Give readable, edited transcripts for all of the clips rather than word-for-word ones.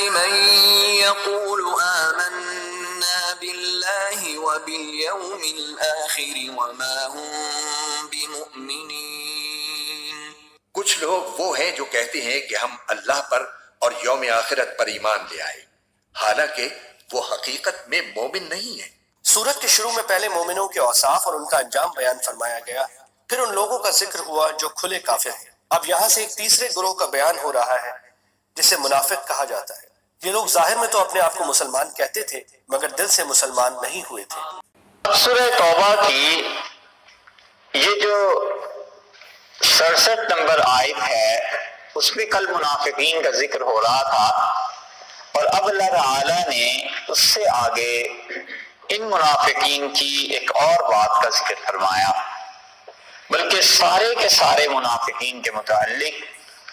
من يقول آمنا بالله وباليوم الآخر وما هم بمؤمنين. کچھ لوگ وہ ہیں جو کہتے ہیں کہ ہم اللہ پر اور یوم آخرت پر ایمان لے آئے، حالانکہ وہ حقیقت میں مومن نہیں ہیں۔ سورت کے شروع میں پہلے مومنوں کے اوصاف اور ان کا انجام بیان فرمایا گیا، پھر ان لوگوں کا ذکر ہوا جو کھلے کافر ہیں۔ اب یہاں سے ایک تیسرے گروہ کا بیان ہو رہا ہے جسے منافق کہا جاتا ہے۔ یہ لوگ ظاہر میں تو اپنے آپ کو مسلمان کہتے تھے مگر دل سے مسلمان نہیں ہوئے تھے۔ سورہ توبہ کی یہ جو 67 نمبر آیت ہے اس میں کل منافقین کا ذکر ہو رہا تھا، اور اب اللہ تعالی نے اس سے آگے ان منافقین کی ایک اور بات کا ذکر فرمایا، بلکہ سارے کے سارے منافقین کے متعلق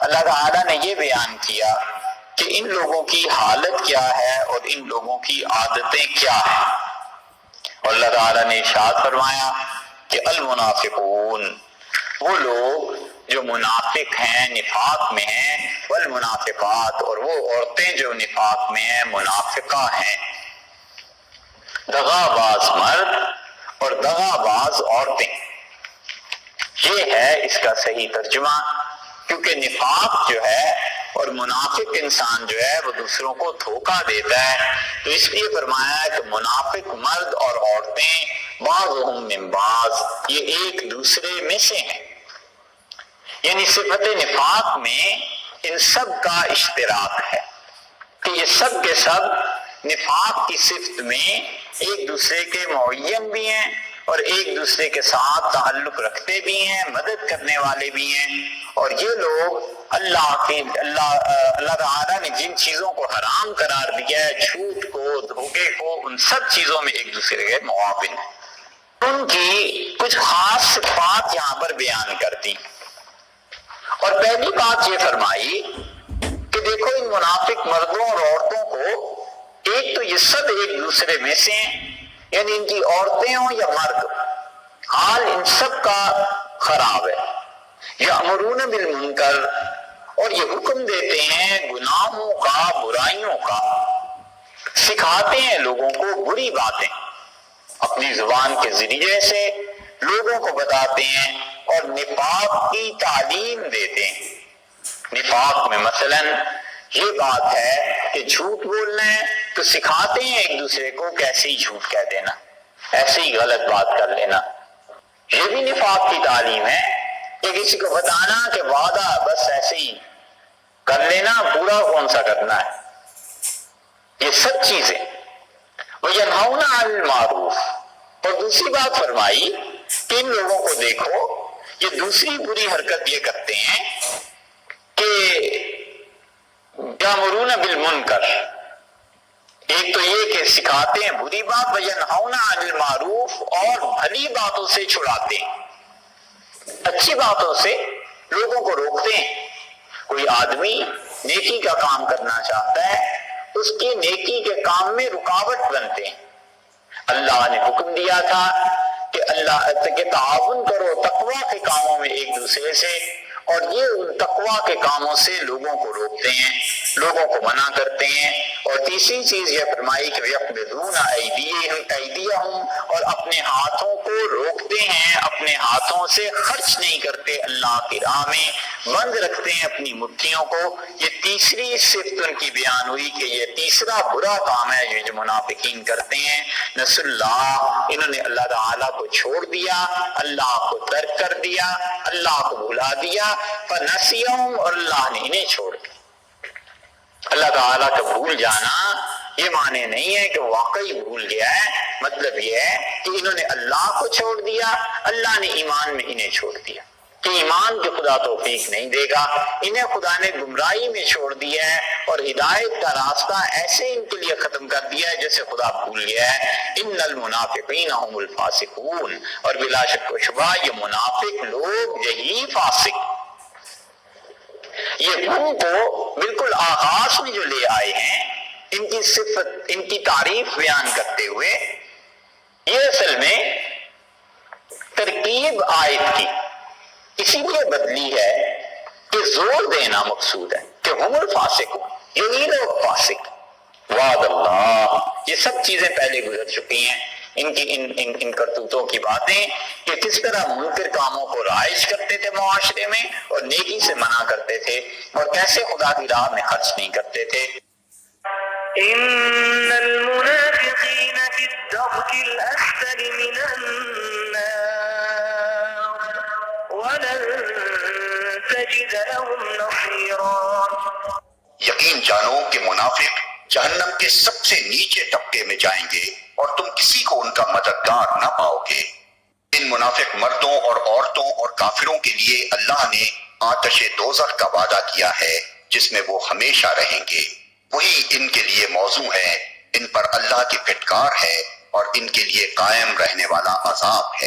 اللہ تعالی نے یہ بیان کیا کہ ان لوگوں کی حالت کیا ہے اور ان لوگوں کی عادتیں کیا ہیں۔ اور اللہ تعالی نے ارشاد فرمایا کہ المنافقون، وہ لوگ جو منافق ہیں، نفاق میں ہیں، والمنافقات، اور وہ عورتیں جو نفاق میں ہیں، منافقہ ہیں، دغا باز مرد اور دغا باز عورتیں، یہ ہے اس کا صحیح ترجمہ۔ کیونکہ نفاق جو ہے اور منافق انسان جو ہے وہ دوسروں کو دھوکہ دیتا ہے، تو اس لیے فرمایا ہے کہ منافق مرد اور عورتیں بعضهم من بعض، یہ ایک دوسرے میں سے ہیں، یعنی صفت نفاق میں ان سب کا اشتراک ہے کہ یہ سب کے سب نفاق کی صفت میں ایک دوسرے کے معین بھی ہیں اور ایک دوسرے کے ساتھ تعلق رکھتے بھی ہیں، مدد کرنے والے بھی ہیں، اور یہ لوگ اللہ تعالیٰ نے جن چیزوں کو حرام قرار دیا ہے، جھوٹ کو، دھوکے کو، ان سب چیزوں میں ایک دوسرے کے معاون ہیں۔ ان کی کچھ خاص صفات یہاں پر بیان کرتی، اور پہلی بات یہ فرمائی کہ دیکھو ان منافق مردوں اور عورتوں کو، ایک تو یہ سب ایک دوسرے میں سے ہیں، یعنی ان کی عورتیں ہوں یا مرد، حال ان سب کا خراب ہے۔ یأمرون بالمنکر، اور یہ حکم دیتے ہیں گناہوں کا، برائیوں کا، سکھاتے ہیں لوگوں کو بری باتیں، اپنی زبان کے ذریعے سے لوگوں کو بتاتے ہیں اور نفاق کی تعلیم دیتے ہیں۔ نفاق میں مثلا یہ بات ہے کہ جھوٹ بولنا ہے تو سکھاتے ہیں ایک دوسرے کو کیسے ہی جھوٹ کہہ دینا، ایسے ہی غلط بات کر لینا، یہ بھی نفاق کی تعلیم ہے کہ کسی کو بتانا کہ وعدہ بس ایسے ہی کر لینا، پورا کون سا کرنا ہے، یہ سب چیزیں۔ وَيَنْهَوْنَ عَنِ الْمَعْرُوفِ، اور دوسری بات فرمائی کہ ان لوگوں کو دیکھو یہ دوسری بری حرکت یہ کرتے ہیں کہ یامرون بالمنکر، ایک تو یہ کہ سکھاتے ہیں بری بات، وینہون عن المعروف، اور بھلی باتوں سے چھڑاتے ہیں، اچھی باتوں سے لوگوں کو روکتے ہیں۔ کوئی آدمی نیکی کا کام کرنا چاہتا ہے، اس کی نیکی کے کام میں رکاوٹ بنتے ہیں۔ اللہ نے حکم دیا تھا کہ تعاون کرو تقویٰ کے کاموں میں ایک دوسرے سے، اور یہ ان تقویٰ کے کاموں سے لوگوں کو روکتے ہیں، لوگوں کو منع کرتے ہیں۔ اور تیسری چیز یہ فرمائی کہ یقبضون ایدیہم، اور اپنے ہاتھوں کو روکتے ہیں، اپنے ہاتھوں سے خرچ نہیں کرتے اللہ کی راہ میں، بند رکھتے ہیں اپنی مٹھیوں کو۔ یہ تیسری صفت ان کی بیان ہوئی کہ یہ تیسرا برا کام ہے یہ جو منافقین کرتے ہیں۔ نسوا اللہ، انہوں نے اللہ تعالیٰ کو چھوڑ دیا، اللہ کو ترک کر دیا، اللہ کو بھلا دیا، فنسیہم، اور اللہ نے انہیں چھوڑ دیا۔ اللہ تعالیٰ کا بھول جانا یہ معنی نہیں ہے کہ واقعی بھول گیا ہے، مطلب یہ ہے کہ انہوں نے اللہ کو چھوڑ دیا، اللہ نے ایمان میں انہیں چھوڑ دیا کہ ایمان کے خدا توفیق نہیں دے گا، انہیں خدا نے گمراہی میں چھوڑ دیا ہے، اور ہدایت کا راستہ ایسے ان کے لیے ختم کر دیا ہے جیسے خدا بھول گیا ہے۔ ان المنافقین هم الفاسقون، اور بلا شک و شبہ یہ منافق لوگ یہی فاسق، یہ ان کو بالکل آغاز میں جو لے آئے ہیں ان کی صفت، ان کی تعریف بیان کرتے ہوئے، یہ اصل میں ترکیب آیت کی اسی لیے بدلی ہے کہ زور دینا مقصود ہے کہ ہم الفاسقون، یہی لوگ فاسق فاسق، وعد اللہ، یہ سب چیزیں پہلے گزر چکی ہیں، ان کی ان کرتوتوں کی باتیں کہ کس طرح منکر کاموں کو رائج کرتے تھے معاشرے میں اور نیکی سے منع کرتے تھے، اور کیسے خدا کی راہ میں خرچ نہیں کرتے تھے۔ ان المنافقین فی الدرک الاسفل من النار ولن تجد لهم نصیرا۔ یقین جانو کہ منافق جہنم کے سب سے نیچے طبقے میں جائیں گے اور تم کسی کو ان کا مددگار نہ پاؤ گے۔ ان منافق مردوں اور عورتوں اور کافروں کے لیے اللہ نے آتش دوزخ کا وعدہ کیا ہے جس میں وہ ہمیشہ رہیں گے، وہی ان کے لیے موضوع ہے، ان پر اللہ کی پھٹکار ہے اور ان کے لیے قائم رہنے والا عذاب ہے۔